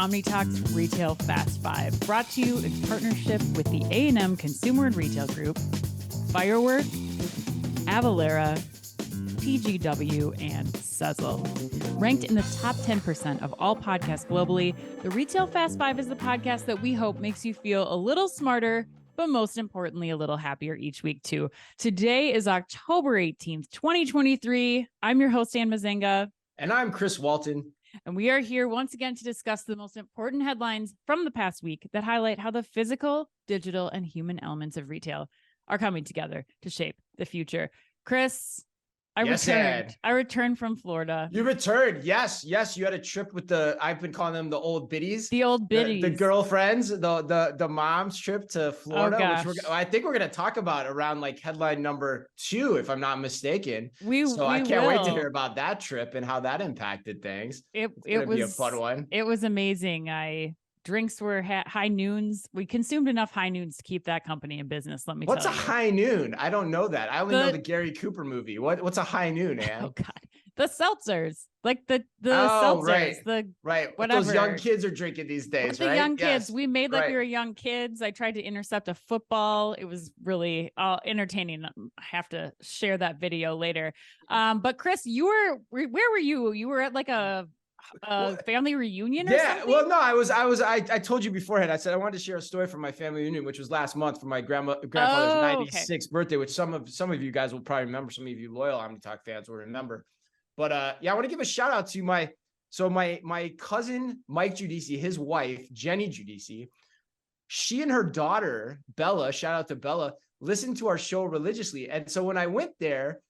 OmniTalk's Retail Fast Five, brought to you in partnership with the A&M Consumer and Retail Group, Fireworks, Avalara, TGW, and Sezzle. Ranked in the top 10% of all podcasts globally, the Retail Fast Five is the podcast that we hope makes you feel a little smarter, but most importantly, a little happier each week too. Today is October 18th, 2023. I'm your host, Ann Mazenga. And I'm Chris Walton. And we are here once again to discuss the most important headlines from the past week that highlight how the physical, digital, and human elements of retail are coming together to shape the future. Chris, I returned from Florida. You returned. Yes. You had a trip with I've been calling them the old biddies. The old biddies. The girlfriends, the mom's trip to Florida, which I think we're going to talk about around like headline number 2, if I'm not mistaken. I can't wait to hear about that trip and how that impacted things. It was be a fun one. It was amazing. Drinks were high noons. We consumed enough high noons to keep that company in business. Let me tell you. What's a high noon? I don't know that. I only know the Gary Cooper movie. What's a high noon, man? Oh God, the seltzers, like the seltzers, right. Whatever. What those young kids are drinking these days, right? The young kids. We made like we were young kids. I tried to intercept a football. It was really entertaining. I have to share that video later. But Chris, where were you? You were at like a family reunion or something? Well, no, I told you beforehand. I said I wanted to share a story from my family reunion, which was last month for my grandfather's 96th birthday, which some of you guys will probably remember. Some of you loyal OmniTalk fans will remember. But I want to give a shout out to my cousin Mike Giudice, his wife Jenny Giudice. She and her daughter Bella, shout out to Bella, listened to our show religiously. And so when I went there,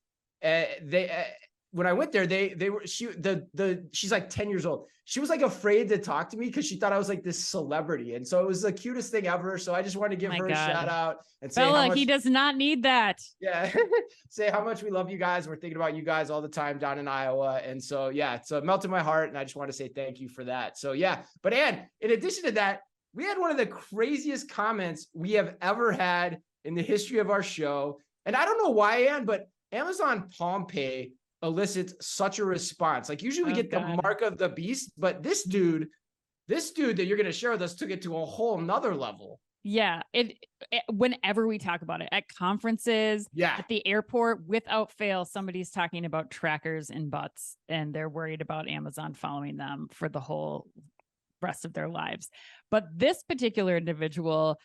she's like 10 years old. She was like afraid to talk to me because she thought I was like this celebrity. And so it was the cutest thing ever. So I just wanted to give her a shout out and say, Bella, he does not need that. Yeah. Say how much we love you guys. We're thinking about you guys all the time down in Iowa. And so, yeah, it's melted my heart. And I just want to say thank you for that. So yeah, but Ann, in addition to that, we had one of the craziest comments we have ever had in the history of our show. And I don't know why, Ann, but Amazon Palm Pay elicits such a response. Like usually we get the mark of the beast, but this dude that you're going to share with us took it to a whole nother level. Yeah. Whenever we talk about it at conferences, at the airport, without fail, somebody's talking about trackers and butts, and they're worried about Amazon following them for the whole rest of their lives. But this particular individual,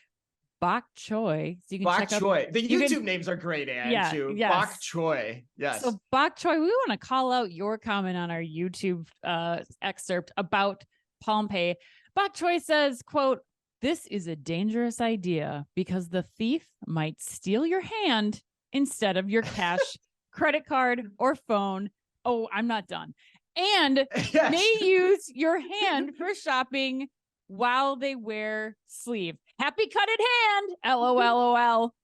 Bok Choy. So you can Bok Choy. The YouTube names are great, Ann, too. Yes. Bok Choy. Yes. So Bok Choy, we want to call out your comment on our YouTube excerpt about Palm Pay. Bok Choy says, quote, "This is a dangerous idea because the thief might steal your hand instead of your cash, credit card, or phone." Oh, I'm not done. And may use your hand for shopping while they wear sleeve. Happy cutted hand. LOL.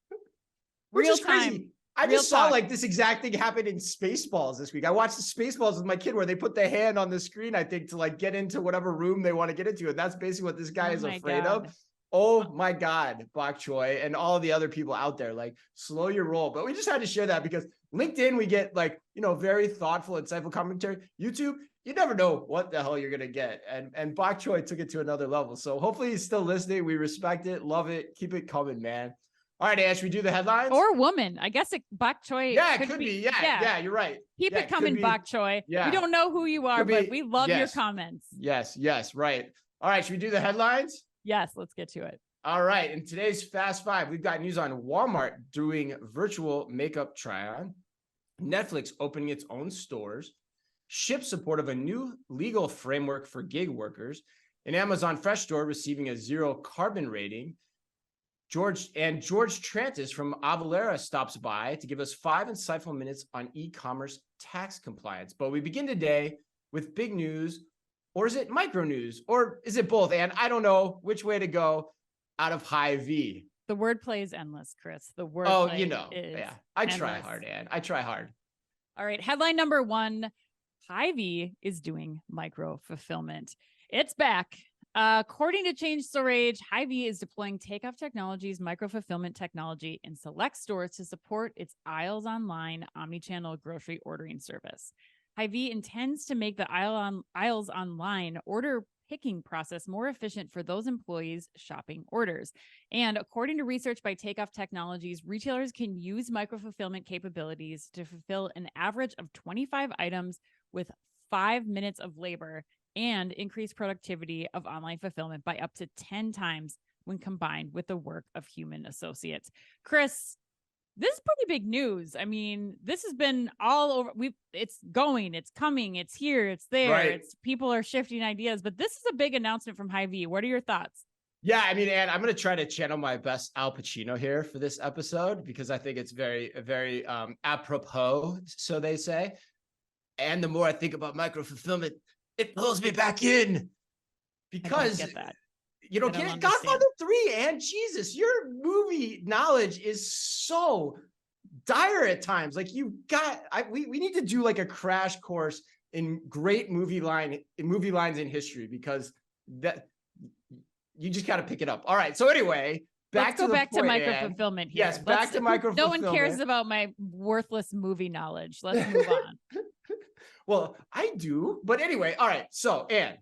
Which is crazy. I just saw like this exact thing happen in Spaceballs this week. I watched the Spaceballs with my kid where they put the hand on the screen, I think, to like get into whatever room they want to get into. And that's basically what this guy is afraid of. Oh my God, Bok Choy and all the other people out there, like slow your roll. But we just had to share that because LinkedIn, we get like, very thoughtful, insightful commentary. YouTube, you never know what the hell you're going to get. And Bok Choy took it to another level. So hopefully he's still listening. We respect it. Love it. Keep it coming, man. All right, Ash, we do the headlines? Or woman. I guess Bok Choy. Yeah, it could be. Yeah, you're right. Keep it coming, Bok Choy. Yeah. We don't know who you are, but we love your comments. Yes, right. All right, should we do the headlines? Yes, let's get to it. All right, in today's Fast Five, we've got news on Walmart doing virtual makeup try-on, Netflix opening its own stores, Shipt support of a new legal framework for gig workers, an Amazon Fresh store receiving a 0 carbon rating. George Trantas from Avalara stops by to give us 5 insightful minutes on e-commerce tax compliance. But we begin today with big news, or is it micro news, or is it both? And I don't know which way to go out of Hy-Vee. The wordplay is endless, Chris. The wordplay is I try hard, Ann. I try hard. All right, headline number 1. Hy-Vee is doing micro fulfillment. It's back. According to Change Storage, Hy-Vee is deploying Takeoff Technologies micro fulfillment technology in select stores to support its Aisles Online omnichannel grocery ordering service. Hy-Vee intends to make the Aisles Online order picking process more efficient for those employees shopping orders. And according to research by Takeoff Technologies, retailers can use micro-fulfillment capabilities to fulfill an average of 25 items with 5 minutes of labor and increase productivity of online fulfillment by up to 10 times when combined with the work of human associates. Chris, this is pretty big news. I mean, this has been all over. It's going, it's coming, it's here, it's there. Right. It's people are shifting ideas, but this is a big announcement from Hy-Vee. What are your thoughts? Yeah, I mean, and I'm going to try to channel my best Al Pacino here for this episode because I think it's very apropos, so they say. And the more I think about micro fulfillment, it pulls me back in because I don't get that. You don't get it. Godfather 3 and Jesus, your movie knowledge is so dire at times. Like we need to do like a crash course in great movie lines in history because that you just got to pick it up. All right. So anyway, let's go back to micro fulfillment here. Yes, back to micro fulfillment. No one cares about my worthless movie knowledge. Let's move on. Well, I do, but anyway. All right. So, Anne,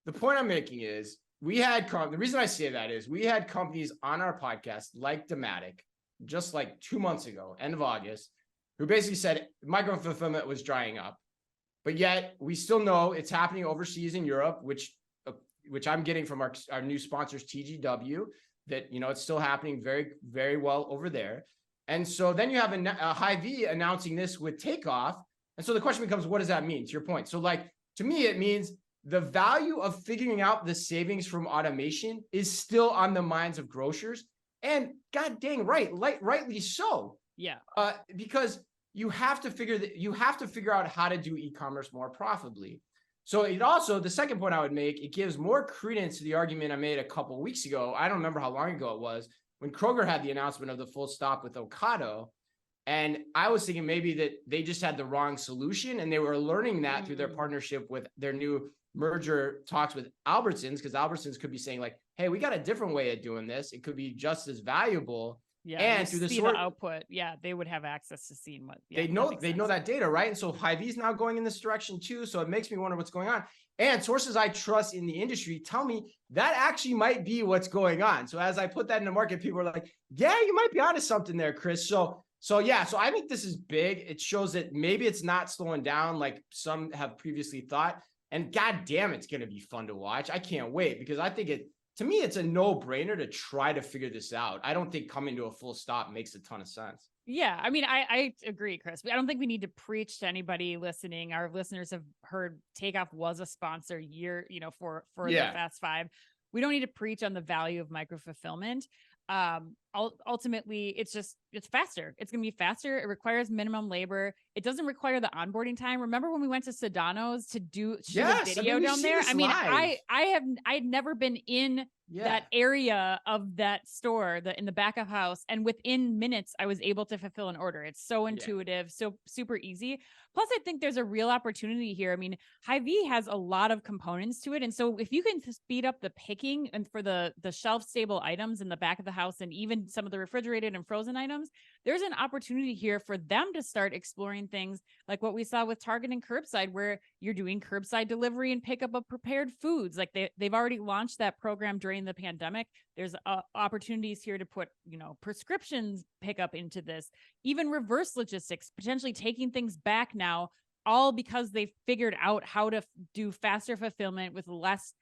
the point I'm making is, the reason I say that is we had companies on our podcast like Dematic just like 2 months ago, end of August, who basically said micro fulfillment was drying up, but yet we still know it's happening overseas in Europe, which I'm getting from our new sponsors, TGW, that, it's still happening very, very well over there. And so then you have a Hy-Vee announcing this with Takeoff. And so the question becomes, what does that mean? To your point. So like, to me, it means the value of figuring out the savings from automation is still on the minds of grocers, and god dang rightly so. Yeah. Because you have to figure out how to do e-commerce more profitably. So it also, the second point I would make, it gives more credence to the argument I made a couple of weeks ago. I don't remember how long ago it was, when Kroger had the announcement of the full stop with Ocado. And I was thinking maybe that they just had the wrong solution, and they were learning that through their partnership with their new merger talks with Albertsons, because Albertsons could be saying like, hey, we got a different way of doing this. It could be just as valuable. Yeah, and through the output, they would have access to seeing what they know that data, right? And so Hy-Vee is now going in this direction too. So it makes me wonder what's going on. And sources I trust in the industry tell me that actually might be what's going on. So as I put that in the market, people are like, yeah, you might be onto something there, Chris. So I think this is big. It shows that maybe it's not slowing down like some have previously thought. And god damn, it's going to be fun to watch. I can't wait, because I think to me, it's a no-brainer to try to figure this out. I don't think coming to a full stop makes a ton of sense. Yeah, I mean, I agree, Chris. I don't think we need to preach to anybody listening. Our listeners have heard Takeoff was a sponsor for the Fast Five. We don't need to preach on the value of micro fulfillment. Ultimately, it's faster. It's going to be faster. It requires minimum labor. It doesn't require the onboarding time. Remember when we went to Sedano's to shoot a video down there? I mean, I'd never been in that area of that store, in the back of house, and within minutes I was able to fulfill an order. It's so intuitive, so super easy. Plus, I think there's a real opportunity here. I mean, Hy-Vee has a lot of components to it, and so if you can speed up the picking and for the shelf stable items in the back of the house, and even some of the refrigerated and frozen items, there's an opportunity here for them to start exploring things like what we saw with Target and Curbside, where you're doing curbside delivery and pickup of prepared foods. Like they've already launched that program during the pandemic. There's opportunities here to put, prescriptions pickup into this, even reverse logistics, potentially taking things back now, all because they figured out how to do faster fulfillment with less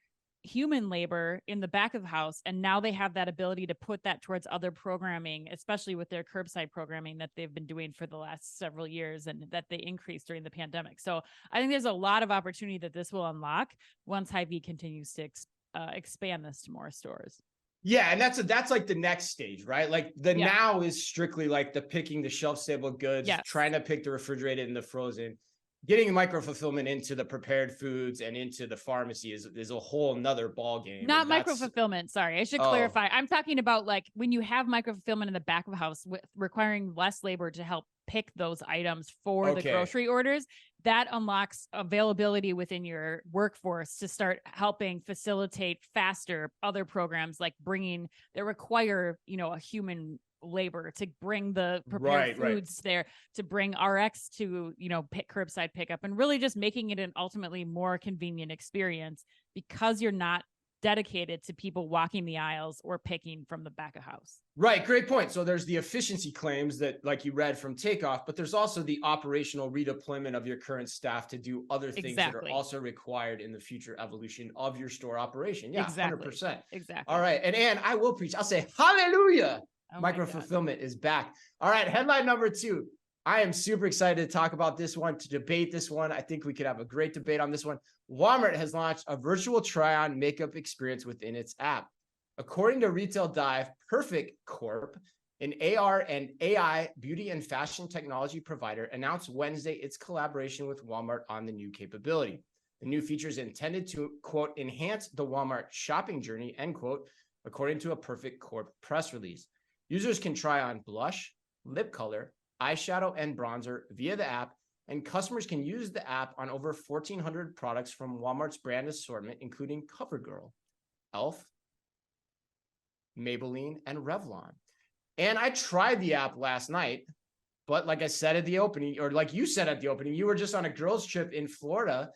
human labor in the back of the house. And now they have that ability to put that towards other programming, especially with their curbside programming that they've been doing for the last several years and that they increased during the pandemic. So I think there's a lot of opportunity that this will unlock once Hy-Vee continues to expand this to more stores. Yeah, and that's like the next stage, right? Like now is strictly like the picking the shelf stable goods, trying to pick the refrigerated and the frozen. Getting micro fulfillment into the prepared foods and into the pharmacy is a whole nother ball game. Not micro fulfillment. Sorry, I should clarify. I'm talking about like when you have micro fulfillment in the back of a house requiring less labor to help pick those items for the grocery orders. That unlocks availability within your workforce to start helping facilitate faster other programs like that require, a human labor to bring the prepared foods there, to bring RX to, pick curbside pickup, and really just making it an ultimately more convenient experience because you're not dedicated to people walking the aisles or picking from the back of house. Right. Great point. So there's the efficiency claims that, like you read from Takeoff, but there's also the operational redeployment of your current staff to do other things that are also required in the future evolution of your store operation. Yeah, exactly. 100%. Exactly. All right. And I will preach. I'll say, hallelujah. Micro-fulfillment is back. All right. Headline number 2. I am super excited to talk about this one, to debate this one. I think we could have a great debate on this one. Walmart has launched a virtual try-on makeup experience within its app. According to Retail Dive, Perfect Corp, an AR and AI beauty and fashion technology provider, announced Wednesday its collaboration with Walmart on the new capability. The new feature is intended to, quote, enhance the Walmart shopping journey, end quote, according to a Perfect Corp press release. Users can try on blush, lip color, eyeshadow, and bronzer via the app, and customers can use the app on over 1,400 products from Walmart's brand assortment, including CoverGirl, Elf, Maybelline, and Revlon. And I tried the app last night, but like I said at the opening, or like you said at the opening, you were just on a girls' trip in Florida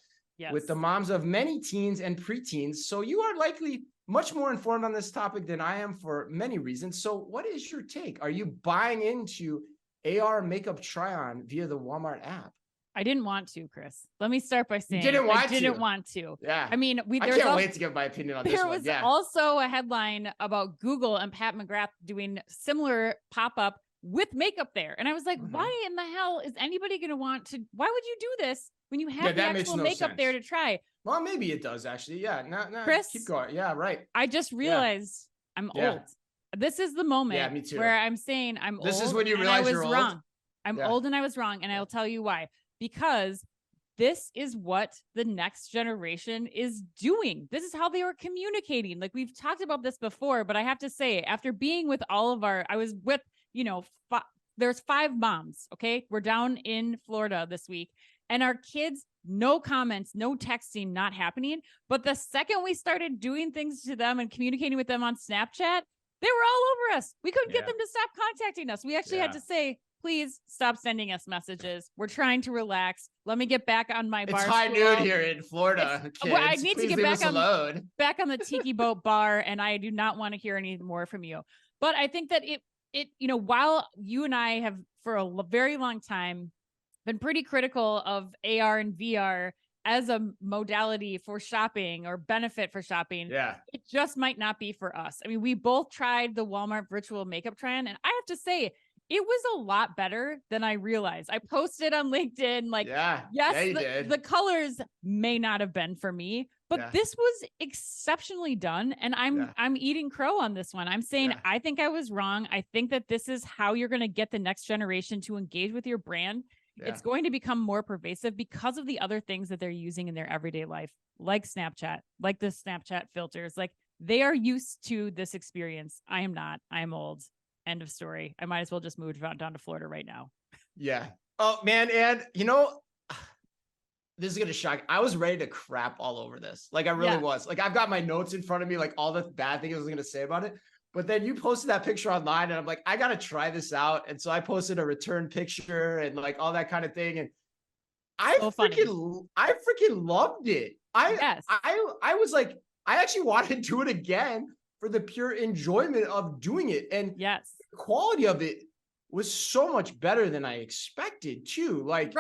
with the moms of many teens and preteens. So you are likely much more informed on this topic than I am for many reasons. So what is your take? Are you buying into AR makeup try-on via the Walmart app? I didn't want to, Chris. Let me start by saying I didn't want to. Yeah. I mean, I can't wait to give my opinion on this one. There was also a headline about Google and Pat McGrath doing similar pop-up with makeup there. And I was like, why in the hell is anybody going to why would you do this when you have the actual makeup there to try? Well, maybe it does actually. Yeah. No, Chris, keep going. Yeah, right. I just realized I'm old. This is the moment me too. where I'm saying I'm old. This is when you realize you're old? Wrong. I'm old and I was wrong. And I'll tell you why. Because this is what the next generation is doing. This is how they are communicating. Like, we've talked about this before, but I have to say, after being with all of I was with, there's 5 moms. Okay. We're down in Florida this week, and our kids, no comments, no texting, not happening. But the second we started doing things to them and communicating with them on Snapchat, they were all over us. We couldn't get them to stop contacting us. We actually had to say, please stop sending us messages. We're trying to relax. Let me get back on my bar. It's high noon here in Florida. Kids. Well, I need to get back on the tiki boat bar, and I do not want to hear any more from you. But I think that while you and I have for a very long time been pretty critical of AR and VR as a modality for shopping or benefit for shopping, it just might not be for us. I mean, we both tried the Walmart virtual makeup try-on, and I have to say, it was a lot better than I realized. I posted on LinkedIn, the colors may not have been for me, but this was exceptionally done. And I'm eating crow on this one. I'm saying, I think I was wrong. I think that this is how you're going to get the next generation to engage with your brand. It's going to become more pervasive because of the other things that they're using in their everyday life, like Snapchat, like the Snapchat filters. Like, they are used to this experience. I am not. I am old. End of story. I might as well just move down to Florida right now. Yeah. Oh, man. And this is going to shock. I was ready to crap all over this. Like, I really was. Like, I've got my notes in front of me, like all the bad things I was going to say about it. But then you posted that picture online, and I'm like, I got to try this out. And so I posted a return picture and like all that kind of thing. And I freaking loved it. I was like, I actually wanted to do it again for the pure enjoyment of doing it. And the quality of it was so much better than I expected too. Like,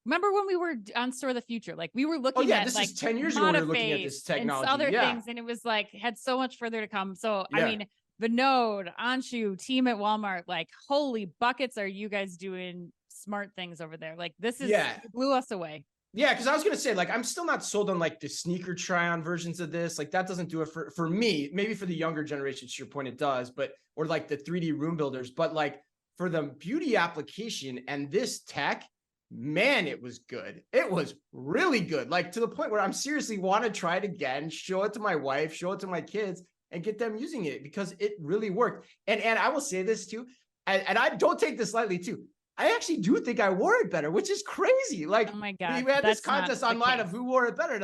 remember when we were on Store of the Future? Like, we were looking at this is 10 years ago we were looking at this technology. And other things, and it was like, had so much further to come. So, I mean, Vinod, Anshu, team at Walmart, like, holy buckets, are you guys doing smart things over there? Like, this is it blew us away. Yeah, because I was going to say, like, I'm still not sold on like the sneaker try-on versions of this. Like, that doesn't do it for me. Maybe for the younger generation, to your point, it does, or like the 3D room builders. But like for the beauty application and this tech, man, it was good. It was really good. Like, to the point where I'm seriously want to try it again, show it to my wife, show it to my kids, and get them using it because it really worked. And I will say this too, and I don't take this lightly too. I actually do think I wore it better, which is crazy. Like, oh my God, we had this contest online of who wore it better. And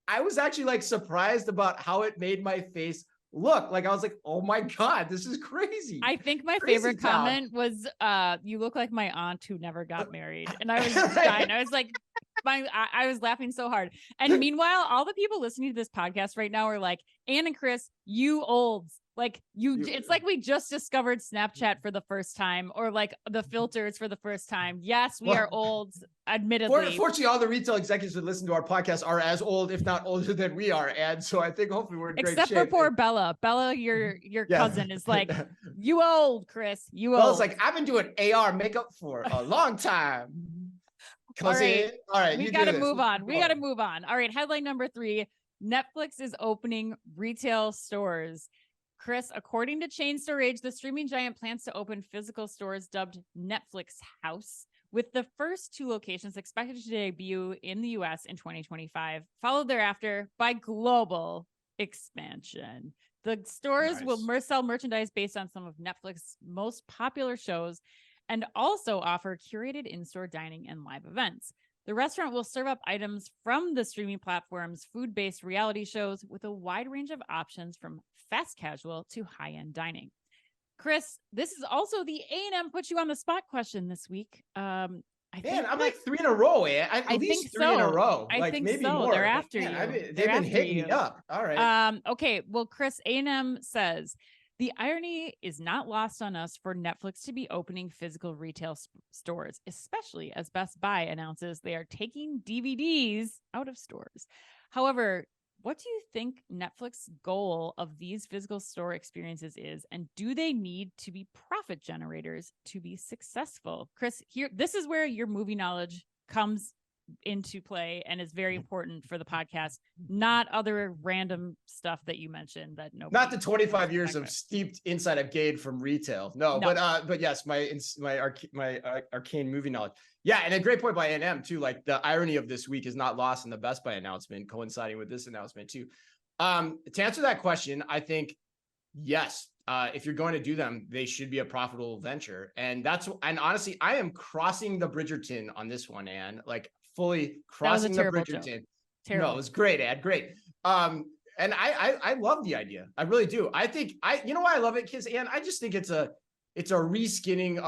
I was actually like surprised about how it made my face look. Like I was like, oh my God, this is crazy. I think my Crazy favorite town. comment was, you look like my aunt who never got married. And I was dying. I was like, I was laughing so hard. And meanwhile, all the people listening to this podcast right now are like, Ann and Chris, you olds. Like it's like we just discovered Snapchat for the first time, or like the filters for the first time. Yes, we are old, admittedly. Fortunately, all the retail executives that listen to our podcast are as old, if not older than we are. And so I think hopefully we're in great shape. Except for poor Bella. Bella, your cousin is like, you old, Chris. You old. Bella's like, I've been doing AR makeup for a long time. Cousin. All right. We got to move on. We got to move on. All right. Headline number 3. Netflix is opening retail stores. Chris, according to Chain Store Age, the streaming giant plans to open physical stores dubbed Netflix House, with the first 2 locations expected to debut in the U.S. in 2025, followed thereafter by global expansion. The stores will sell merchandise based on some of Netflix's most popular shows and also offer curated in-store dining and live events. The restaurant will serve up items from the streaming platform's food-based reality shows with a wide range of options from fast casual to high-end dining. Chris, this is also the A&M put you on the spot question this week. I'm like 3 in a row. At least 3 in a row. I think maybe so. more. They're after you. They've been hitting me up. All right. Okay. Well, Chris, A&M says, the irony is not lost on us for Netflix to be opening physical retail stores, especially as Best Buy announces they are taking DVDs out of stores. However, what do you think Netflix's goal of these physical store experiences is, and do they need to be profit generators to be successful? Chris, this is where your movie knowledge comes into play and is very important for the podcast, not other random stuff that you mentioned that nobody. Not the 25 years of steeped insight I've gained from retail. No. But yes, my arcane movie knowledge. Yeah, and a great point by A&M too. Like the irony of this week is not lost in the Best Buy announcement, coinciding with this announcement too. To answer that question, I think yes. If you're going to do them, they should be a profitable venture, and honestly, I am crossing the Bridgerton on this one, Ann. Like fully crossing the Bridgerton. No, it was great, Ed. Great. And I love the idea. I really do. I think you know why I love it, kids. And I just think it's a reskinning.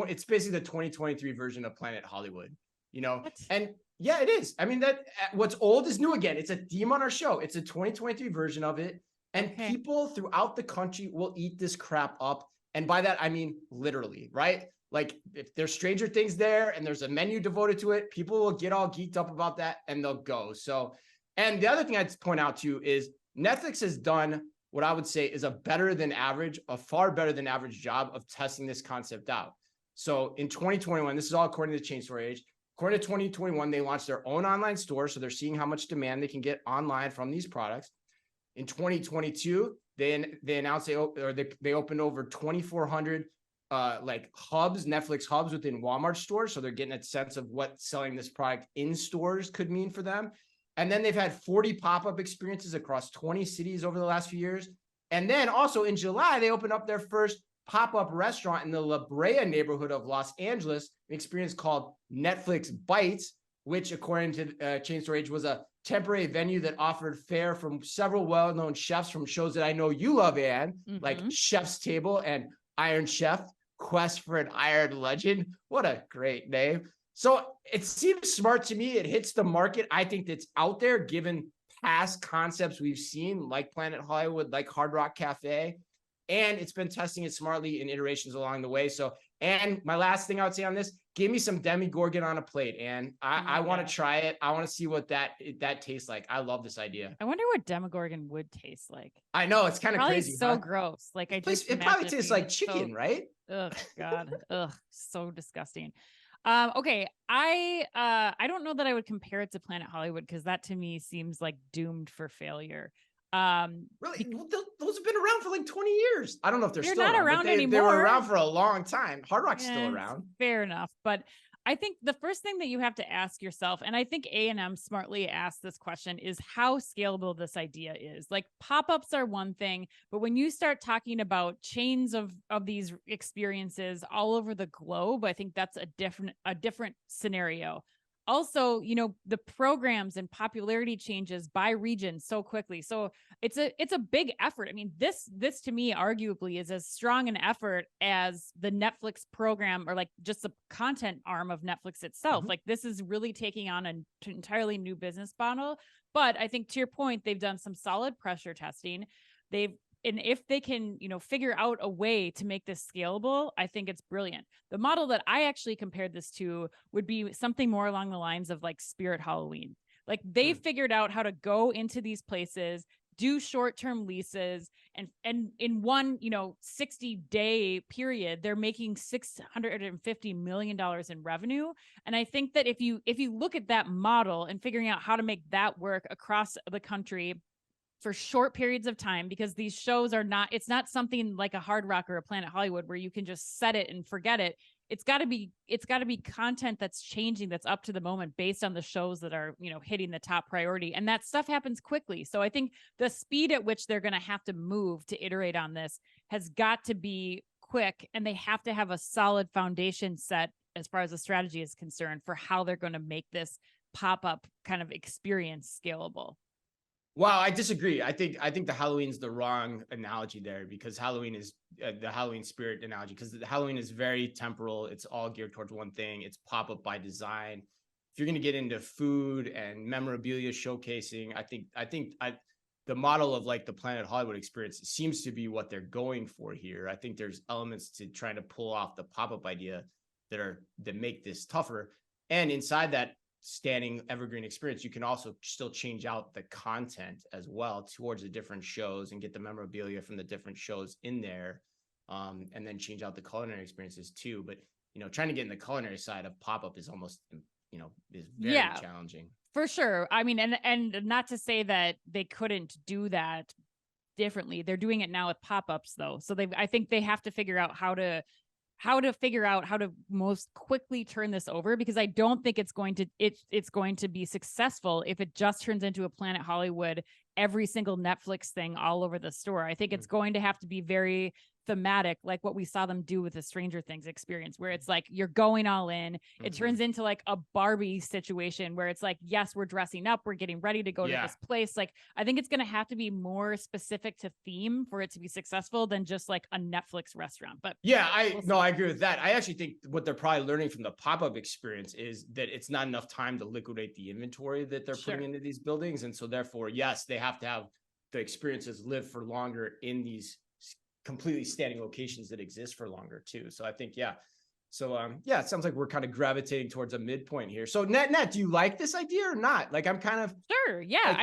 It's basically the 2023 version of Planet Hollywood. You know, and yeah, it is. I mean, that what's old is new again. It's a theme on our show. It's a 2023 version of it, and people throughout the country will eat this crap up. And by that I mean literally, right? Like if there's Stranger Things there and there's a menu devoted to it, people will get all geeked up about that and they'll go. So, and the other thing I'd point out too is Netflix has done what I would say is a far better than average job of testing this concept out. So in 2021, this is all according to Chain Store Age. According to 2021, they launched their own online store. So they're seeing how much demand they can get online from these products. In 2022, they announced they opened over 2,400 Netflix hubs within Walmart stores. So they're getting a sense of what selling this product in stores could mean for them. And then they've had 40 pop-up experiences across 20 cities over the last few years. And then also in July, they opened up their first pop-up restaurant in the La Brea neighborhood of Los Angeles, an experience called Netflix Bites, which according to Chain Store Age was a temporary venue that offered fare from several well-known chefs from shows that I know you love, Ann, like Chef's Table and Iron Chef, Quest for an Iron Legend. What a great name. So it seems smart to me. It hits the market. I think that's out there given past concepts we've seen like Planet Hollywood, like Hard Rock Cafe, and it's been testing it smartly in iterations along the way. So, and my last thing I would say on this, give me some Demogorgon on a plate, and I want to try it. I want to see what that tastes like. I love this idea. I wonder what Demogorgon would taste like. I know, it's kind of crazy. So gross. Like it probably tastes like chicken, right? Ugh, God. Ugh, so disgusting. Okay. I don't know that I would compare it to Planet Hollywood because that to me seems like doomed for failure. Really? Those have been around for like 20 years. I don't know if they're still not around anymore. They were around for a long time. Hard Rock's still around. Fair enough. But I think the first thing that you have to ask yourself, and I think A&M smartly asked this question, is how scalable this idea is. Like pop-ups are one thing, but when you start talking about chains of these experiences all over the globe, I think that's a different scenario. also, the programs and popularity changes by region so quickly. So it's a big effort. I mean, this to me arguably is as strong an effort as the Netflix program, or like just the content arm of Netflix itself. Like, this is really taking on an entirely new business model. But I think, to your point, they've done some solid pressure testing. And if they can, figure out a way to make this scalable, I think it's brilliant. The model that I actually compared this to would be something more along the lines of like Spirit Halloween. Like, they figured out how to go into these places, do short-term leases, and in one, 60-day period, they're making $650 million in revenue. And I think that if you look at that model and figuring out how to make that work across the country for short periods of time, because these shows it's not something like a Hard Rock or a Planet Hollywood where you can just set it and forget it. It's got to be content that's changing, that's up to the moment based on the shows that are, hitting the top priority. And that stuff happens quickly. So I think the speed at which they're going to have to move to iterate on this has got to be quick, and they have to have a solid foundation set as far as the strategy is concerned for how they're going to make this pop-up kind of experience scalable. Wow, I disagree. I think the Halloween's the wrong analogy there, because Halloween is the Halloween spirit analogy, because the Halloween is very temporal. It's all geared towards one thing. It's pop-up by design. If you're going to get into food and memorabilia showcasing, I think the model of like the Planet Hollywood experience seems to be what they're going for here. I think there's elements to trying to pull off the pop-up idea that make this tougher. And inside that standing evergreen experience, you can also still change out the content as well towards the different shows and get the memorabilia from the different shows in there, and then change out the culinary experiences too. But trying to get in the culinary side of pop-up is almost is very challenging for sure. I mean, and not to say that they couldn't do that differently. They're doing it now with pop-ups though, so I think they have to figure out how to most quickly turn this over, because I don't think it's going to be successful if it just turns into a Planet Hollywood, every single Netflix thing all over the store. I think it's going to have to be very thematic, like what we saw them do with the Stranger Things experience, where it's like you're going all in. It turns into like a Barbie situation where it's like, yes, we're dressing up, we're getting ready to go to this place. Like, I think it's going to have to be more specific to theme for it to be successful than just like a Netflix restaurant. But I agree with that. I actually think what they're probably learning from the pop-up experience is that it's not enough time to liquidate the inventory that they're putting into these buildings. And so therefore, yes, they have to have the experiences live for longer in these completely standing locations that exist for longer too. So I think, So it sounds like we're kind of gravitating towards a midpoint here. So net, do you like this idea or not? Like, I'm kind of sure. Yeah, like,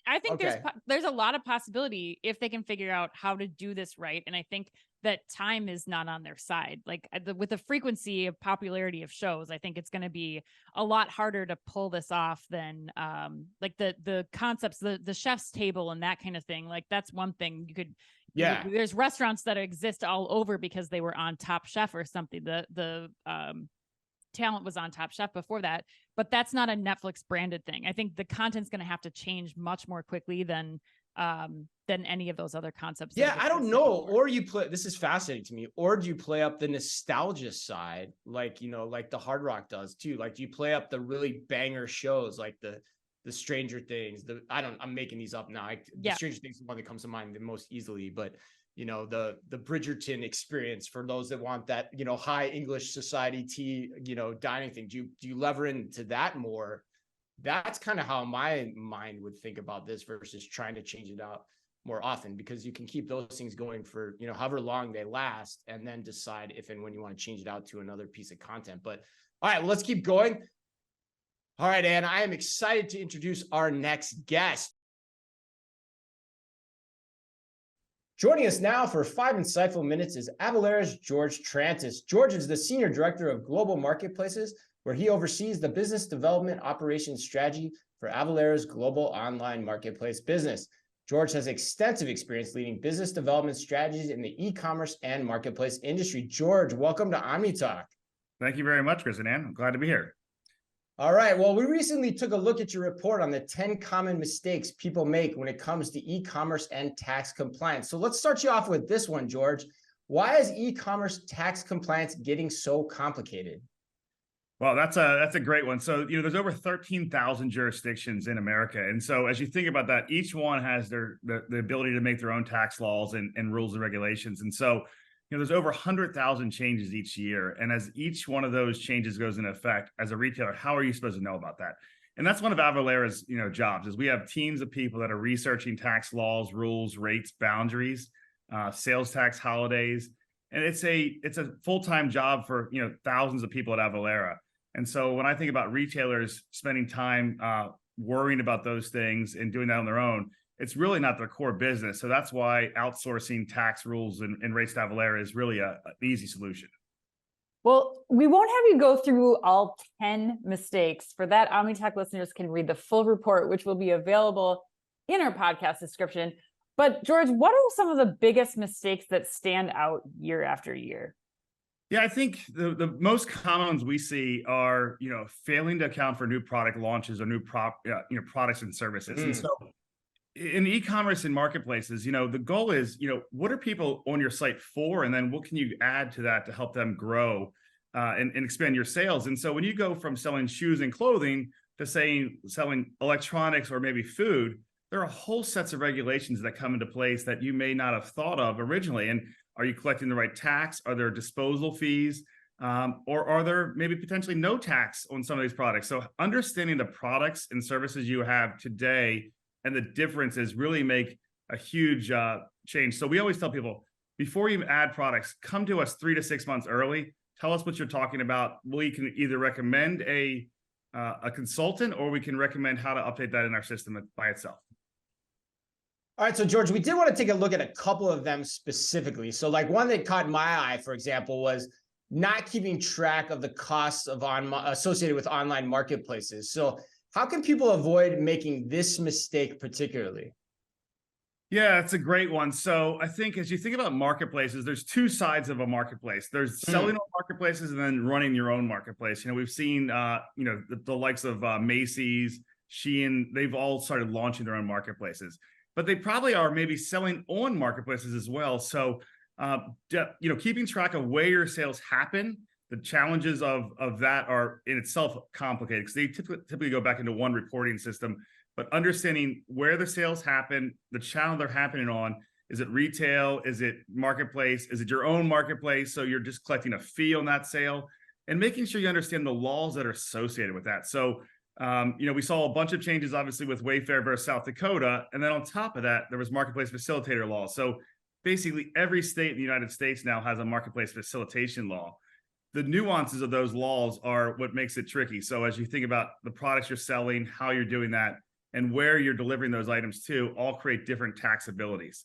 I think there's a lot of possibility if they can figure out how to do this right. And I think that time is not on their side. Like, with the frequency of popularity of shows, I think it's going to be a lot harder to pull this off than like the concepts, the chef's table and that kind of thing. Like, that's one thing you could. Yeah, there's restaurants that exist all over because they were on Top Chef or something. The talent was on Top Chef before that, but that's not a Netflix branded thing. I think the content's going to have to change much more quickly than any of those other concepts. Yeah, I don't know. Or this is fascinating to me. Or do you play up the nostalgia side, like like the Hard Rock does too? Like, do you play up the really banger shows, like the Stranger Things, I'm making these up now. The Stranger Things is the one that comes to mind the most easily, but the Bridgerton experience for those that want that, high English society tea, dining thing. Do you lever into that more? That's kind of how my mind would think about this versus trying to change it out more often, because you can keep those things going for, however long they last, and then decide if and when you want to change it out to another piece of content. But all right, well, let's keep going. All right, Ann, I am excited to introduce our next guest. Joining us now for 5 insightful minutes is Avalara's George Trantas. George is the Senior Director of Global Marketplaces, where he oversees the business development operations strategy for Avalara's global online marketplace business. George has extensive experience leading business development strategies in the e-commerce and marketplace industry. George, welcome to OmniTalk. Thank you very much, Chris and Ann. I'm glad to be here. All right. Well, we recently took a look at your report on the 10 common mistakes people make when it comes to e-commerce and tax compliance. So let's start you off with this one, George. Why is e-commerce tax compliance getting so complicated? Well, that's a great one. So, there's over 13,000 jurisdictions in America. And so as you think about that, each one has the ability to make their own tax laws and rules and regulations. And so, there's over 100,000 changes each year. And as each one of those changes goes into effect, as a retailer, how are you supposed to know about that? And that's one of Avalara's, jobs is we have teams of people that are researching tax laws, rules, rates, boundaries, sales tax holidays. And it's a full-time job for, thousands of people at Avalara. And so when I think about retailers spending time worrying about those things and doing that on their own, it's really not their core business. So that's why outsourcing tax rules and rates to Avalara is really an easy solution. Well, we won't have you go through all 10 mistakes. For that, OmniTech listeners can read the full report, which will be available in our podcast description. But George, what are some of the biggest mistakes that stand out year after year? Yeah, I think the most common ones we see are, failing to account for new product launches or new products and services. And so in e-commerce and marketplaces, the goal is, what are people on your site for? And then what can you add to that to help them grow and expand your sales? And so when you go from selling shoes and clothing to selling electronics or maybe food, there are whole sets of regulations that come into place that you may not have thought of originally. And are you collecting the right tax? Are there disposal fees? Or are there maybe potentially no tax on some of these products? So understanding the products and services you have today and the differences really make a huge change. So we always tell people, before you add products, come to us 3 to 6 months early. Tell us what you're talking about. We can either recommend a consultant, or we can recommend how to update that in our system by itself. All right, so George, we did want to take a look at a couple of them specifically. So like one that caught my eye, for example, was not keeping track of the costs of associated with online marketplaces. So how can people avoid making this mistake particularly? Yeah, it's a great one. So I think as you think about marketplaces, there's two sides of a marketplace. There's selling on marketplaces and then running your own marketplace. We've seen, the likes of Macy's, Shein, they've all started launching their own marketplaces. But they probably are maybe selling on marketplaces as well. So, keeping track of where your sales happen, the challenges of that are in itself complicated because they typically go back into one reporting system. But understanding where the sales happen, the channel they're happening on, is it retail? Is it marketplace? Is it your own marketplace? So you're just collecting a fee on that sale and making sure you understand the laws that are associated with that. So we saw a bunch of changes, obviously, with Wayfair versus South Dakota. And then on top of that, there was marketplace facilitator law. So basically every state in the United States now has a marketplace facilitation law. The nuances of those laws are what makes it tricky. So as you think about the products you're selling, how you're doing that, and where you're delivering those items to, all create different taxabilities.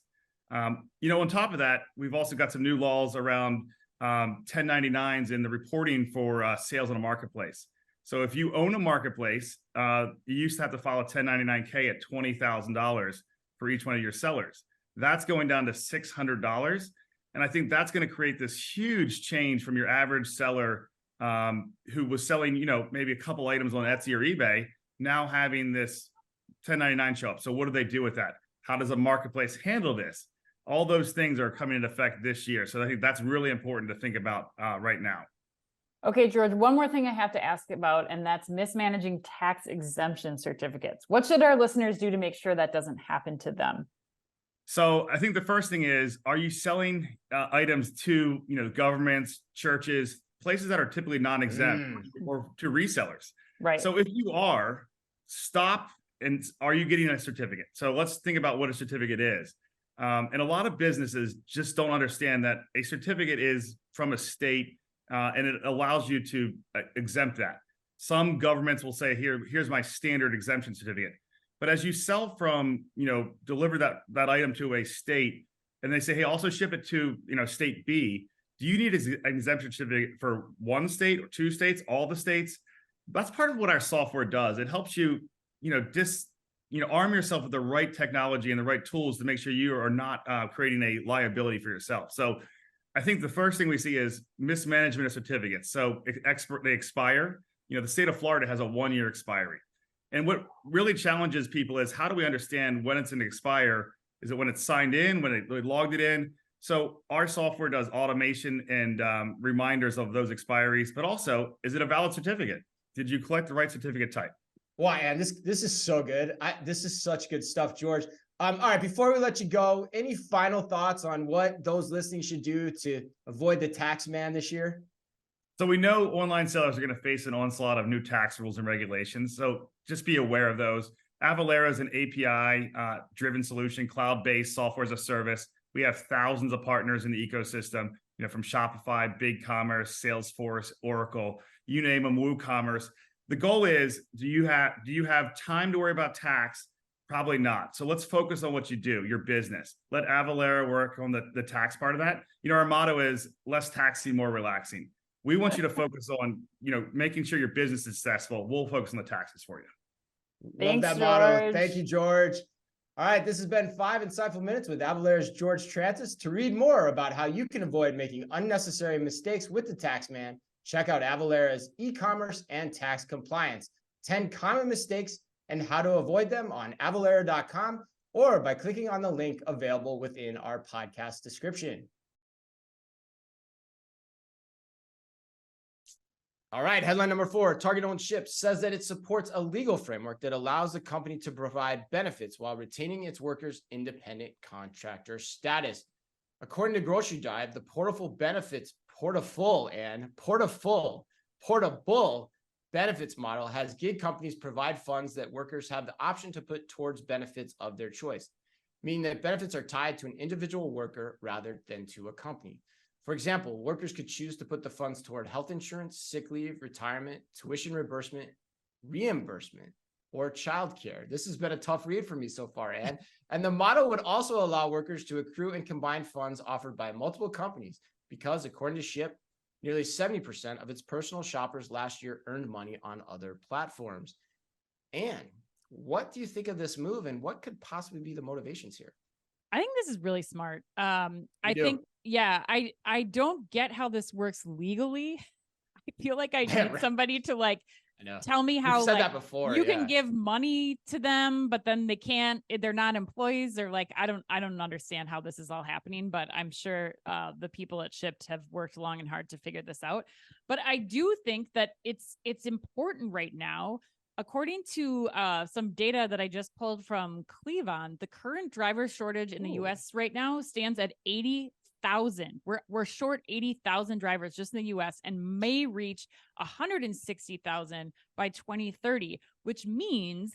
On top of that, we've also got some new laws around 1099s and the reporting for sales in a marketplace. So if you own a marketplace, you used to have to file a 1099-K at $20,000 for each one of your sellers. That's going down to $600. And I think that's going to create this huge change from your average seller who was selling, maybe a couple items on Etsy or eBay, now having this 1099 show up. So what do they do with that? How does a marketplace handle this? All those things are coming into effect this year. So I think that's really important to think about right now. Okay, George, one more thing I have to ask about, and that's mismanaging tax exemption certificates. What should our listeners do to make sure that doesn't happen to them? So I think the first thing is, are you selling items to, governments, churches, places that are typically non-exempt or to resellers? Right. So if you are, stop, and are you getting a certificate? So let's think about what a certificate is. And a lot of businesses just don't understand that a certificate is from a state and it allows you to exempt that. Some governments will say, here's my standard exemption certificate. But as you sell from, deliver that item to a state, and they say, hey, also ship it to, state B, do you need an exemption certificate for one state or two states, all the states? That's part of what our software does. It helps you, arm yourself with the right technology and the right tools to make sure you are not creating a liability for yourself. So I think the first thing we see is mismanagement of certificates. So they expire. The state of Florida has a 1-year expiry. And what really challenges people is, how do we understand when it's going to expire? Is it when it's signed in, when they logged it in? So our software does automation and reminders of those expiries, but also, is it a valid certificate? Did you collect the right certificate type? Wow, and this is so good. This is such good stuff, George. All right, before we let you go, any final thoughts on what those listening should do to avoid the tax man this year? So we know online sellers are going to face an onslaught of new tax rules and regulations. So just be aware of those. Avalara is an API driven solution, cloud-based software as a service. We have thousands of partners in the ecosystem, from Shopify, BigCommerce, Salesforce, Oracle, you name them, WooCommerce. The goal is, do you have time to worry about tax? Probably not. So let's focus on what you do, your business. Let Avalara work on the tax part of that. Our motto is less taxi, more relaxing. We want you to focus on, making sure your business is successful. We'll focus on the taxes for you. Love that motto. Thank you, George. All right, this has been 5 Insightful Minutes with Avalara's George Trantas. To read more about how you can avoid making unnecessary mistakes with the tax man, check out Avalara's e-commerce and tax compliance, 10 common mistakes and how to avoid them on avalara.com or by clicking on the link available within our podcast description. All right, headline number 4, Target-owned Shipt says that it supports a legal framework that allows the company to provide benefits while retaining its workers' independent contractor status. According to Grocery Dive, the portable benefits model has gig companies provide funds that workers have the option to put towards benefits of their choice, meaning that benefits are tied to an individual worker rather than to a company. For example, workers could choose to put the funds toward health insurance, sick leave, retirement, tuition reimbursement, or childcare. This has been a tough read for me so far, Ann. And the model would also allow workers to accrue and combine funds offered by multiple companies because, according to Shipt, nearly 70% of its personal shoppers last year earned money on other platforms. Ann, what do you think of this move, and what could possibly be the motivations here? I think this is really smart. I don't get how this works legally. I feel like I need somebody to tell me how that before, you can give money to them, but then they're not employees. They're I don't understand how this is all happening, but I'm sure the people at Shipt have worked long and hard to figure this out. But I do think that it's important right now. According to some data that I just pulled from Cleavon, the current driver shortage in the U.S. right now stands at 80,000. We're short 80,000 drivers just in the U.S. and may reach 160,000 by 2030, which means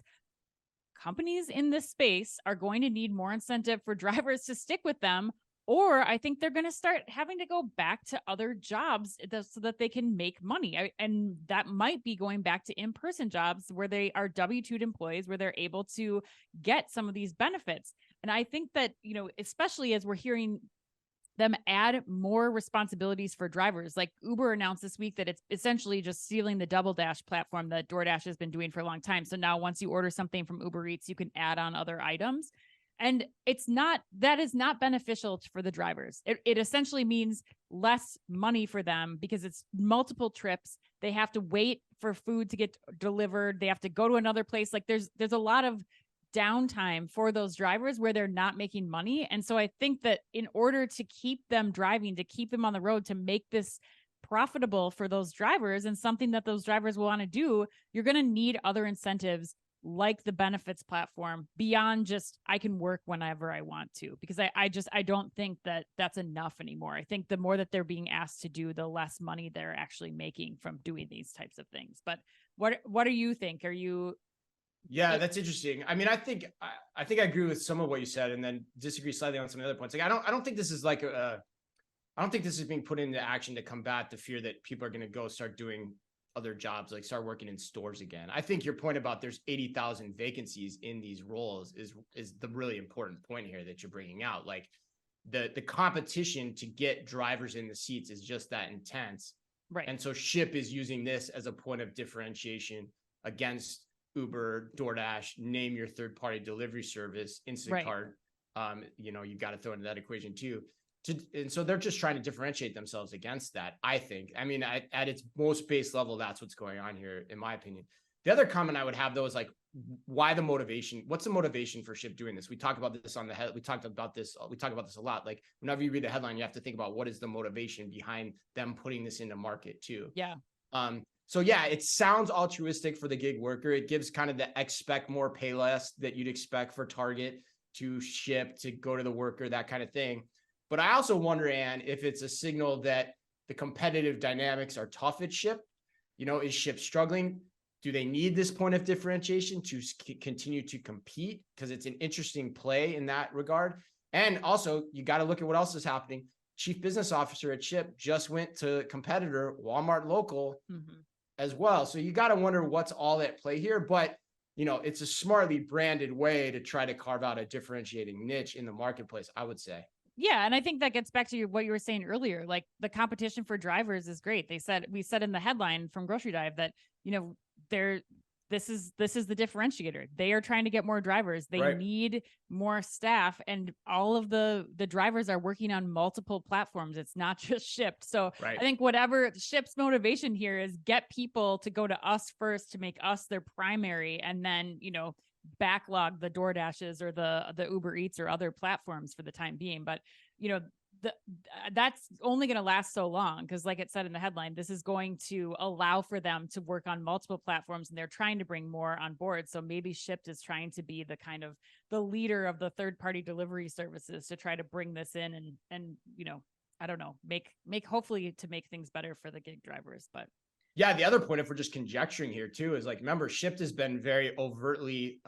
companies in this space are going to need more incentive for drivers to stick with them. Or I think they're going to start having to go back to other jobs so that they can make money. And that might be going back to in-person jobs where they are W-2 employees, where they're able to get some of these benefits. And I think that, especially as we're hearing them add more responsibilities for drivers, like Uber announced this week that it's essentially just stealing the Double Dash platform that DoorDash has been doing for a long time. So now once you order something from Uber Eats, you can add on other items. And that is not beneficial for the drivers. It essentially means less money for them because it's multiple trips. They have to wait for food to get delivered. They have to go to another place. There's a lot of downtime for those drivers where they're not making money. And so I think that in order to keep them driving, to keep them on the road, to make this profitable for those drivers and something that those drivers will want to do, you're going to need other incentives like the benefits platform beyond just I can work whenever I want to, because I don't think that that's enough anymore. I think the more that they're being asked to do, the less money they're actually making from doing these types of things. But what do you think? Are you? Yeah, that's interesting. I mean, I think I agree with some of what you said, and then disagree slightly on some of the other points. I don't think this is I don't think this is being put into action to combat the fear that people are going to go start doing other jobs, start working in stores again. I think your point about there's 80,000 vacancies in these roles is the really important point here that you're bringing out. The competition to get drivers in the seats is just that intense. Right. And so Shipt is using this as a point of differentiation against Uber, DoorDash, name your third-party delivery service, Instacart. Right. You got to throw into that equation too. And so they're just trying to differentiate themselves against that, I think. I mean, at its most base level, that's what's going on here, in my opinion. The other comment I would have though is like, why the motivation? What's the motivation for Shipt doing this? We talk about this on the head. We talk about this a lot. Like whenever you read the headline, you have to think about what is the motivation behind them putting this into market too. Yeah. So yeah, it sounds altruistic for the gig worker. It gives kind of the expect more, pay less that you'd expect for Target to ship, to go to the worker, that kind of thing. But I also wonder, Ann, if it's a signal that the competitive dynamics are tough at Shipt. You know, is Shipt struggling? Do they need this point of differentiation to continue to compete? Because it's an interesting play in that regard. And also, you got to look at what else is happening. Chief Business Officer at Shipt just went to competitor Walmart Local as well. So you got to wonder what's all at play here. But, you know, it's a smartly branded way to try to carve out a differentiating niche in the marketplace, I would say. Yeah. And I think that gets back to what you were saying earlier. Like the competition for drivers is great. We said in the headline from Grocery Dive that, you know, this is the differentiator. They are trying to get more drivers. They need more staff, and all of the drivers are working on multiple platforms. It's not just Shipt. So I think whatever Shipt's motivation here is, get people to go to us first to make us their primary, and then, you know, backlog the DoorDashes or the Uber Eats or other platforms for the time being. But, you know, that's only going to last so long, because like it said in the headline, this is going to allow for them to work on multiple platforms, and they're trying to bring more on board. So maybe Shipt is trying to be the kind of the leader of the third-party delivery services to try to bring this in and you know, I don't know, make hopefully to make things better for the gig drivers. But yeah, the other point, if we're just conjecturing here too, is like, remember, Shipt has been very overtly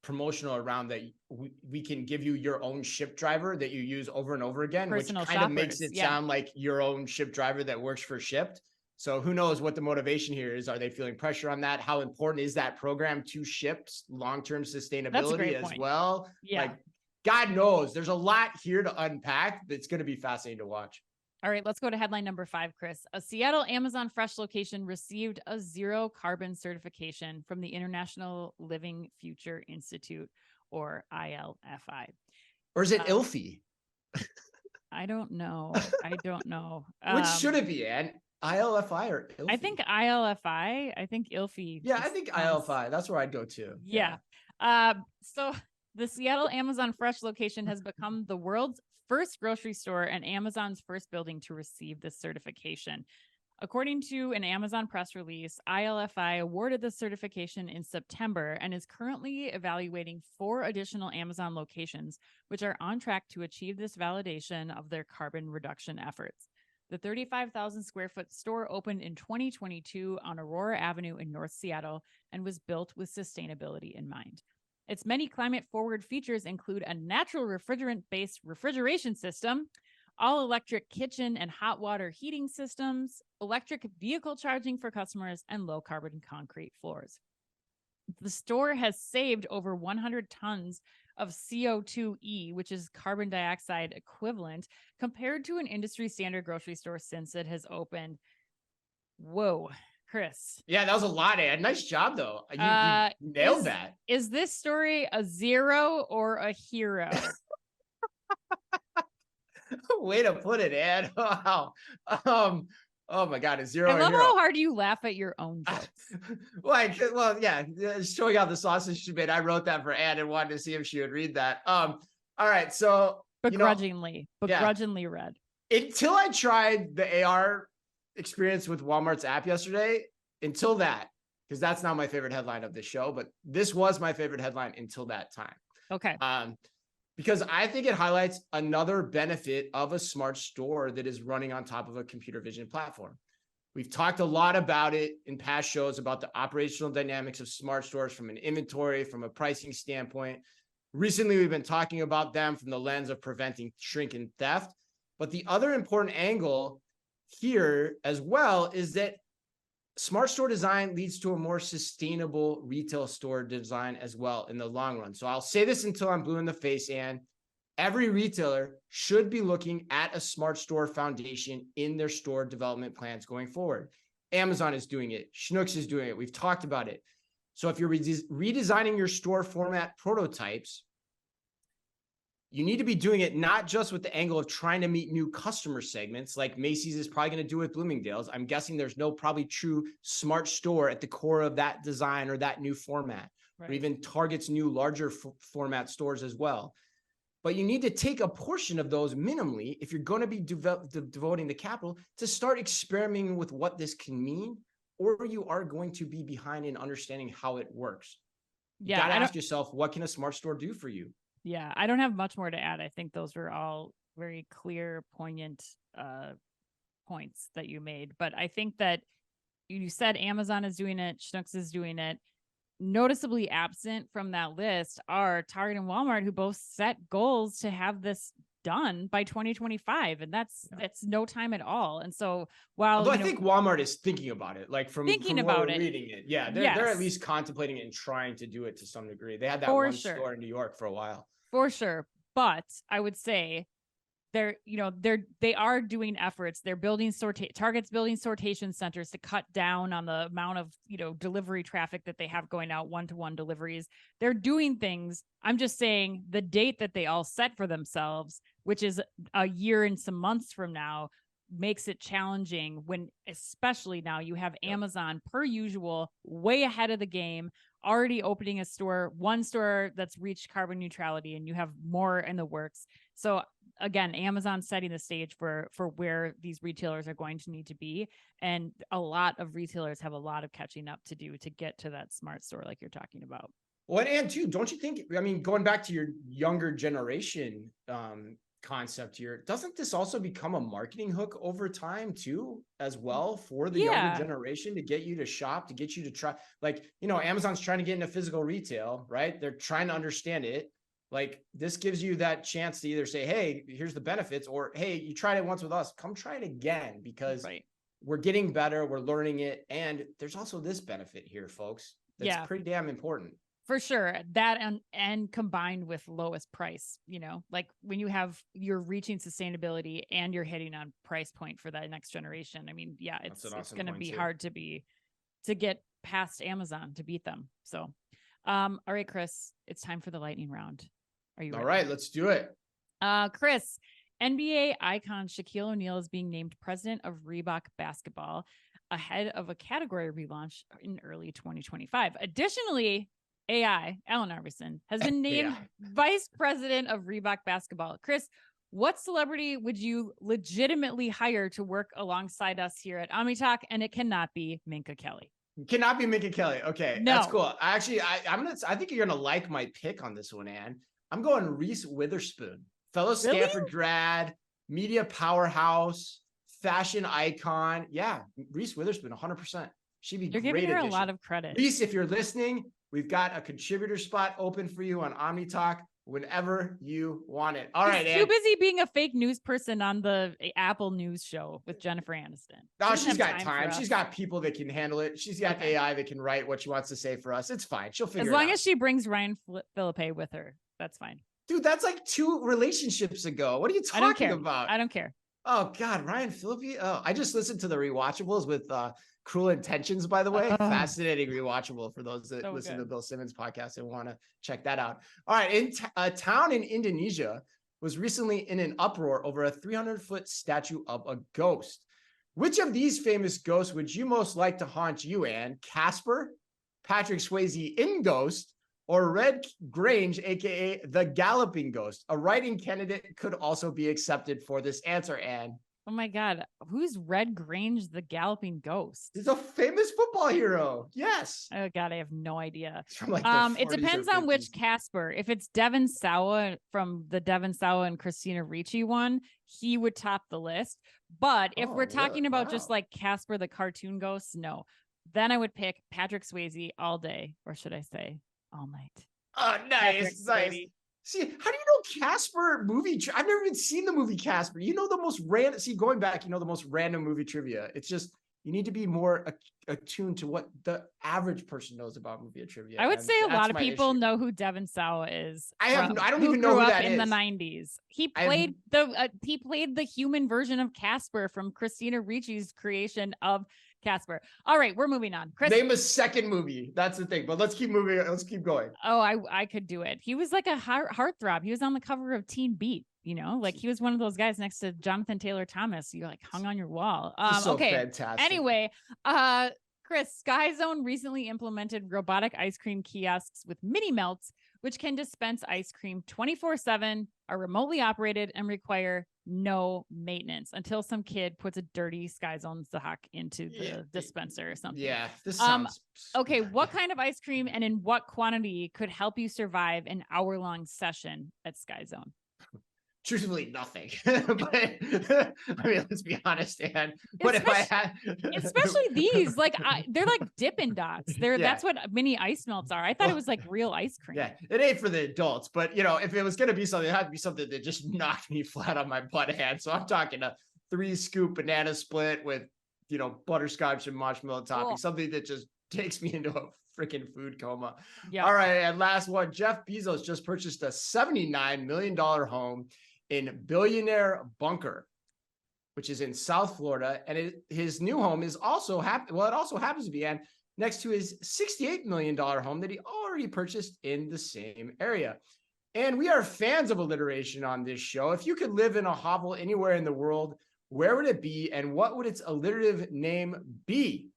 promotional around that we can give you your own Shipt driver that you use over and over again, personal which kind shoppers, of makes it sound like your own Shipt driver that works for Shipt. So who knows what the motivation here is? Are they feeling pressure on that? How important is that program to Shipt's long-term sustainability as well? Yeah. Like, God knows, there's a lot here to unpack. It's going to be fascinating to watch. All right, let's go to headline number 5, Chris. A Seattle Amazon Fresh location received a zero carbon certification from the International Living Future Institute, or ILFI. Or is it ILFI? I don't know. Which should it be, Ann? ILFI or ILFI? I think ILFI. I think ILFI. Yeah, I think ILFI. That's where I'd go to. Yeah. So the Seattle Amazon Fresh location has become the world's first grocery store and Amazon's first building to receive this certification. According to an Amazon press release, ILFI awarded the certification in September and is currently evaluating 4 additional Amazon locations, which are on track to achieve this validation of their carbon reduction efforts. The 35,000 square foot store opened in 2022 on Aurora Avenue in North Seattle and was built with sustainability in mind. Its many climate-forward features include a natural refrigerant-based refrigeration system, all-electric kitchen and hot water heating systems, electric vehicle charging for customers, and low-carbon concrete floors. The store has saved over 100 tons of CO2e, which is carbon dioxide equivalent, compared to an industry-standard grocery store since it has opened. Whoa. Chris. Yeah, that was a lot, Ed. Nice job, though. You nailed that. Is this story a zero or a hero? Way to put it, Ed. Wow. Oh my God, a zero. I love how hard you laugh at your own jokes. Well, yeah, showing out the sausage she made. I wrote that for Ed and wanted to see if she would read that. All right, so begrudgingly read. Until I tried the AR experience with Walmart's app yesterday, until that, because that's not my favorite headline of the show, but this was my favorite headline until that time. Okay. Because I think it highlights another benefit of a smart store that is running on top of a computer vision platform. We've talked a lot about it in past shows about the operational dynamics of smart stores from an inventory, from a pricing standpoint. Recently, we've been talking about them from the lens of preventing shrink and theft. But the other important angle here as well is that smart store design leads to a more sustainable retail store design as well in the long run. So I'll say this until I'm blue in the face, and every retailer should be looking at a smart store foundation in their store development plans going forward. Amazon is doing it. Schnucks is doing it. We've talked about it. So if you're redesigning your store format prototypes, you need to be doing it not just with the angle of trying to meet new customer segments, like Macy's is probably going to do with Bloomingdale's. I'm guessing there's no probably true smart store at the core of that design or that new format, or even Target's new larger format stores as well. But you need to take a portion of those minimally, if you're going to be devoting the capital, to start experimenting with what this can mean, or you are going to be behind in understanding how it works. You got to ask yourself, what can a smart store do for you? Yeah, I don't have much more to add. I think those were all very clear, poignant points that you made. But I think that you said Amazon is doing it, Schnucks is doing it. Noticeably absent from that list are Target and Walmart, who both set goals to have this done by 2025, and that's no time at all. And so while I think Walmart is thinking about it, like from about it, reading it, they're at least contemplating it and trying to do it to some degree. They had that one store in New York for a while, for sure. But I would say they are doing efforts. They're building Target's building sortation centers to cut down on the amount of delivery traffic that they have going out, one-to-one deliveries. They're doing things. I'm just saying the date that they all set for themselves, which is a year and some months from now, makes it challenging when, especially now, you have Amazon per usual way ahead of the game, already opening one store that's reached carbon neutrality, and you have more in the works. So again, Amazon setting the stage for where these retailers are going to need to be. And a lot of retailers have a lot of catching up to do to get to that smart store like you're talking about. Well, and too, don't you think, I mean, going back to your younger generation concept here, doesn't this also become a marketing hook over time too, as well, for the younger generation, to get you to shop, to get you to try, like, Amazon's trying to get into physical retail, right? They're trying to understand it. Like, this gives you that chance to either say, hey, here's the benefits, or, hey, you tried it once with us, come try it again, because we're getting better, we're learning it. And there's also this benefit here, folks. That's pretty damn important. For sure. That and combined with lowest price, like when you're reaching sustainability and you're hitting on price point for that next generation. I mean, it's going to be hard to get past Amazon to beat them. So, all right, Chris, it's time for the lightning round. Are you ready? All right, let's do it. Chris, NBA icon Shaquille O'Neal is being named president of Reebok basketball ahead of a category relaunch in early 2025. Additionally, Allen Iverson, has been named vice president of Reebok basketball. Chris, what celebrity would you legitimately hire to work alongside us here at OmniTalk? And it cannot be Minka Kelly. Cannot be Minka Kelly. Okay, no. That's cool. I think you're gonna like my pick on this one, Ann. I'm going Reese Witherspoon, fellow Stanford grad, media powerhouse, fashion icon. Yeah, Reese Witherspoon, 100%. She'd be great. You're giving her a lot of credit. Reese, if you're listening, we've got a contributor spot open for you on OmniTalk whenever you want it. All right, Ann. Too busy being a fake news person on the Apple News show with Jennifer Aniston. No, she's got time. She's got people that can handle it. She's got AI that can write what she wants to say for us. It's fine. She'll figure it out. As long as she brings Ryan Philippe with her, that's fine. Dude, that's like 2 relationships ago. What are you talking about? I don't care. Oh, God, Ryan Philippe. Oh, I just listened to the rewatchables with Cruel Intentions, by the way. Fascinating rewatchable for those that listen to Bill Simmons podcast and want to check that out. All right, a town in Indonesia was recently in an uproar over a 300-foot statue of a ghost. Which of these famous ghosts would you most like to haunt you, Ann? Casper, Patrick Swayze in Ghost, or Red Grange, aka the Galloping Ghost? A writing candidate could also be accepted for this answer, Ann. Oh my God. Who's Red Grange, the Galloping Ghost? He's a famous football hero. Yes. Oh God, I have no idea. Like it depends on which Casper. If it's Devon Sawa from the Devon Sawa and Christina Ricci one, he would top the list. But if we're talking about just like Casper, the cartoon ghost, no. Then I would pick Patrick Swayze all day, or should I say all night? Oh, nice. See, how do you know Casper movie? I've never even seen the movie Casper. You know the most random. See, going back, the most random movie trivia. It's just you need to be more attuned to what the average person knows about movie trivia. I would say a lot of people know who Devon Sawa is. I don't even know who that is. In the 90s, he played the human version of Casper from Christina Ricci's creation of Casper. All right, we're moving on. Chris. Name a second movie. That's the thing. But let's keep moving. Let's keep going. Oh, I could do it. He was like a heartthrob. He was on the cover of Teen Beat. You know, like he was one of those guys next to Jonathan Taylor Thomas. You like hung on your wall. So okay. fantastic. Anyway, Chris, Sky Zone recently implemented robotic ice cream kiosks with mini melts, which can dispense ice cream 24/7, are remotely operated, and require no maintenance until some kid puts a dirty Sky Zone sock into the dispenser or something. Yeah, this sounds okay. What kind of ice cream and in what quantity could help you survive an hour-long session at Sky Zone? Truthfully, nothing. But I mean, let's be honest, Ann. What if I had, especially these, like they're like Dippin' Dots. That's what mini ice melts are. I thought it was like real ice cream. Yeah, it ain't for the adults, but you know, if it was gonna be something, it had to be something that just knocked me flat on my butt hand. So I'm talking a 3-scoop banana split with, you know, butterscotch and marshmallow topping, something that just takes me into a freaking food coma. Yeah. All right, and last one, Jeff Bezos just purchased a $79 million home in Billionaire Bunker, which is in South Florida. And his new home is also it also happens to be next to his $68 million home that he already purchased in the same area. And we are fans of alliteration on this show. If you could live in a hovel anywhere in the world, where would it be? And what would its alliterative name be?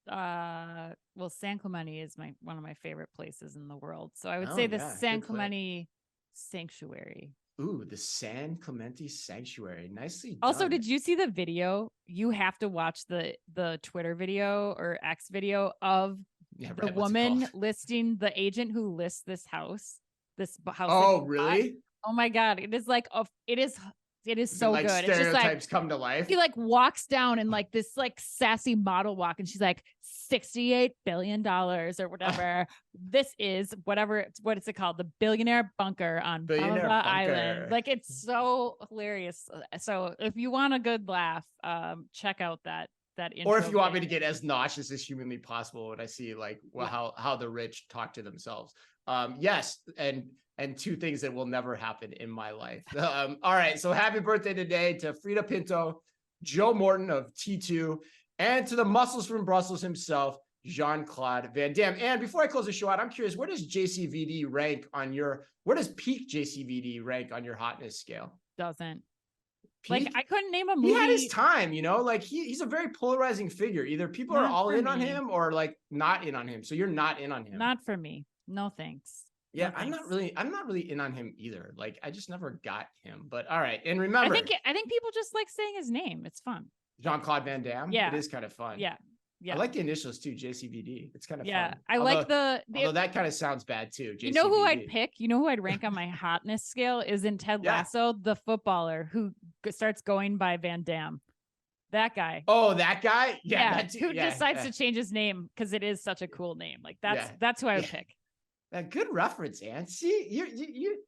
Well, San Clemente is one of my favorite places in the world. So I would say the San Clemente Sanctuary. Ooh, the San Clemente Sanctuary. Nicely done. Also, did you see the video? You have to watch the Twitter video or X video of the woman listing, the agent who lists this house. Oh, really? Oh my God. It is like, it is so like good. Stereotypes it's just like, come to life. She like walks down and like this like sassy model walk, and she's like $68 billion or whatever. This is what is it called? The Billionaire Bunker on Billionaire Bunker Island. Like it's so hilarious. So if you want a good laugh, check out that intro. Or if you want me to get as nauseous as humanly possible when I see like how the rich talk to themselves. Yes, and two things that will never happen in my life. All right, so happy birthday today to Frida Pinto, Joe Morton of T2, and to the muscles from Brussels himself, Jean-Claude Van Damme. And before I close the show out, I'm curious, where does where does peak JCVD rank on your hotness scale? Doesn't. Peak? Like I couldn't name a movie. He had his time, you know, like he's a very polarizing figure. Either people are all in on him or like not in on him. So you're not in on him. Not for me. No thanks. Yeah, I'm not really in on him either. Like I just never got him. But all right. And remember, I think people just like saying his name. It's fun. Jean-Claude Van Damme. Yeah. It is kind of fun. Yeah. Yeah. I like the initials too, JCVD. It's kind of fun. Like although that kind of sounds bad too. JCVD. You know who I'd pick? You know who I'd rank on my hotness scale is in Ted Lasso, the footballer who starts going by Van Damme. That guy. Oh, that guy? Yeah. Who decides to change his name because it is such a cool name. Like that's who I would pick. A good reference, Ann. See,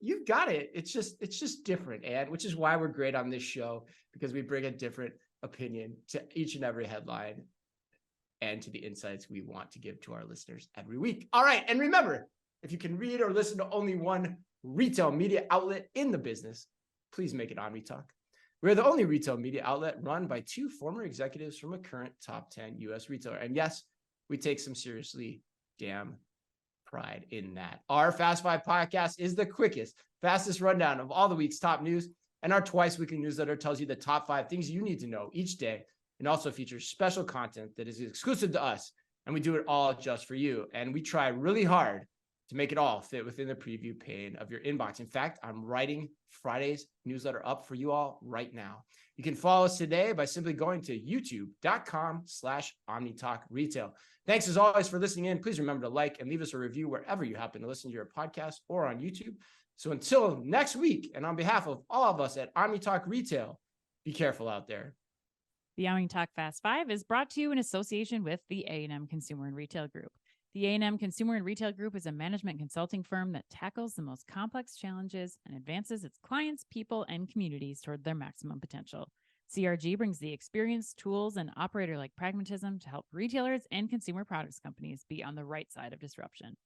you've got it. It's just different, Ann, which is why we're great on this show, because we bring a different opinion to each and every headline and to the insights we want to give to our listeners every week. All right. And remember, if you can read or listen to only one retail media outlet in the business, please make it OmniTalk. We're the only retail media outlet run by two former executives from a current top 10 US retailer. And yes, we take some seriously damn pride in that. Our Fast Five podcast is the quickest, fastest rundown of all the week's top news, and our twice weekly newsletter tells you the top 5 things you need to know each day, and also features special content that is exclusive to us, and we do it all just for you. And we try really hard to make it all fit within the preview pane of your inbox. In fact, I'm writing Friday's newsletter up for you all right now. You can follow us today by simply going to youtube.com/OmniTalkRetail. Thanks as always for listening in. Please remember to like and leave us a review wherever you happen to listen to your podcast or on YouTube. So until next week, and on behalf of all of us at OmniTalk Retail, be careful out there. The OmniTalk Fast Five is brought to you in association with the A&M Consumer and Retail Group. The A&M Consumer and Retail Group is a management consulting firm that tackles the most complex challenges and advances its clients, people, and communities toward their maximum potential. CRG brings the experience, tools, and operator-like pragmatism to help retailers and consumer products companies be on the right side of disruption.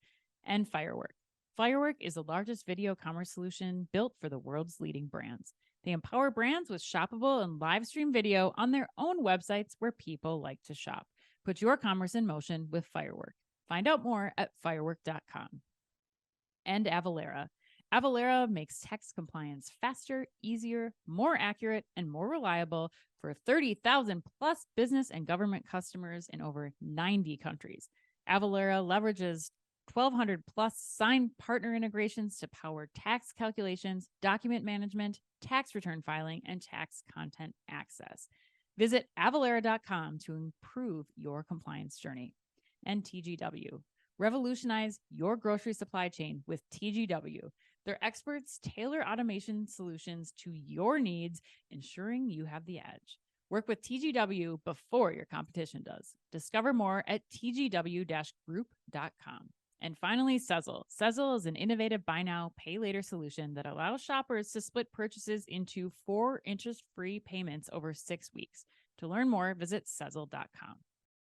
And Firework. Firework is the largest video commerce solution built for the world's leading brands. They empower brands with shoppable and live stream video on their own websites where people like to shop. Put your commerce in motion with Firework. Find out more at firework.com. And Avalara. Avalara makes tax compliance faster, easier, more accurate, and more reliable for 30,000 plus business and government customers in over 90 countries. Avalara leverages 1,200 plus signed partner integrations to power tax calculations, document management, tax return filing, and tax content access. Visit avalara.com to improve your compliance journey. And TGW. Revolutionize your grocery supply chain with TGW. Their experts tailor automation solutions to your needs, ensuring you have the edge. Work with TGW before your competition does. Discover more at tgw-group.com. And finally, Sezzle. Sezzle is an innovative buy now, pay later solution that allows shoppers to split purchases into 4 interest-free payments over 6 weeks. To learn more, visit Sezzle.com.